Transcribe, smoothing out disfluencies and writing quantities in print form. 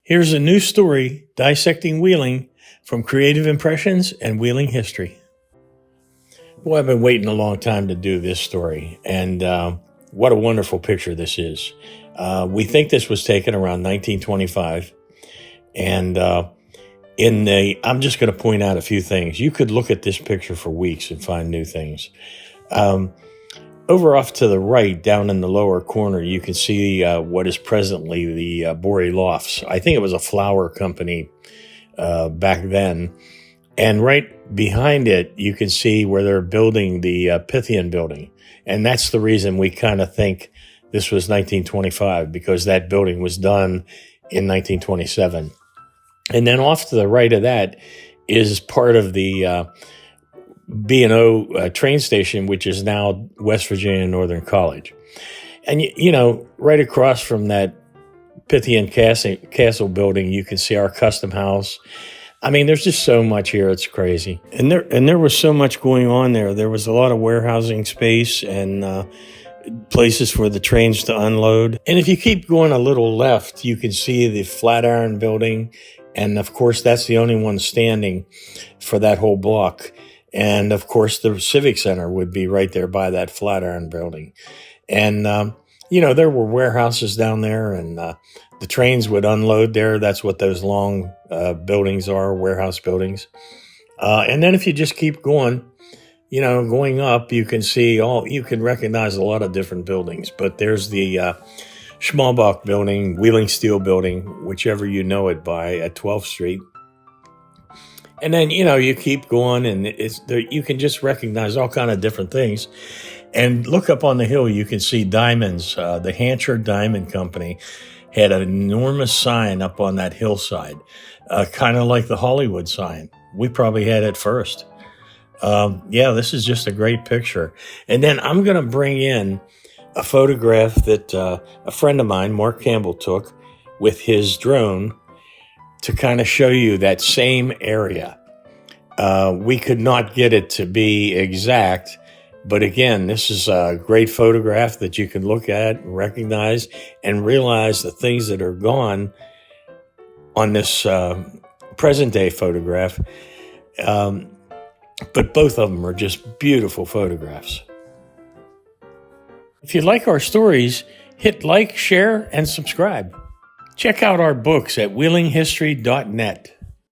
Here's a new story, Dissecting Wheeling, from Creative Impressions and Wheeling History. Boy, I've been waiting a long time to do this story, and what a wonderful picture this is. We think this was taken around 1925, and I'm just going to point out a few things. You could look at this picture for weeks and find new things. Over off to the right, down in the lower corner, you can see what is presently the Borey Lofts. I think it was a flour company back then. And right behind it, you can see where they're building the Pythian building. And that's the reason we kind of think this was 1925, because that building was done in 1927. And then off to the right of that is part of the B&O train station, which is now West Virginia Northern College. And, right across from that Pythian Castle building, you can see our custom house. I mean, there's just so much here. It's crazy. And there was so much going on there. There was a lot of warehousing space and places for the trains to unload. And if you keep going a little left, you can see the Flatiron building. And, of course, that's the only one standing for that whole block. And, of course, the Civic Center would be right there by that Flatiron building. And, there were warehouses down there, and the trains would unload there. That's what those long buildings are, warehouse buildings. And then if you just keep going, going up, you can recognize a lot of different buildings. But there's the Schmalbach building, Wheeling Steel building, whichever you know it by, at 12th Street. And then, you keep going, and you can just recognize all kind of different things. And look up on the hill, you can see diamonds. The Hampshire Diamond Company had an enormous sign up on that hillside, kind of like the Hollywood sign. We probably had it first. This is just a great picture. And then I'm going to bring in a photograph that a friend of mine, Mark Campbell, took with his drone to kind of show you that same area. We could not get it to be exact, but again, this is a great photograph that you can look at, recognize, and realize the things that are gone on this present-day photograph. But both of them are just beautiful photographs. If you like our stories, hit like, share, and subscribe. Check out our books at wheelinghistory.net.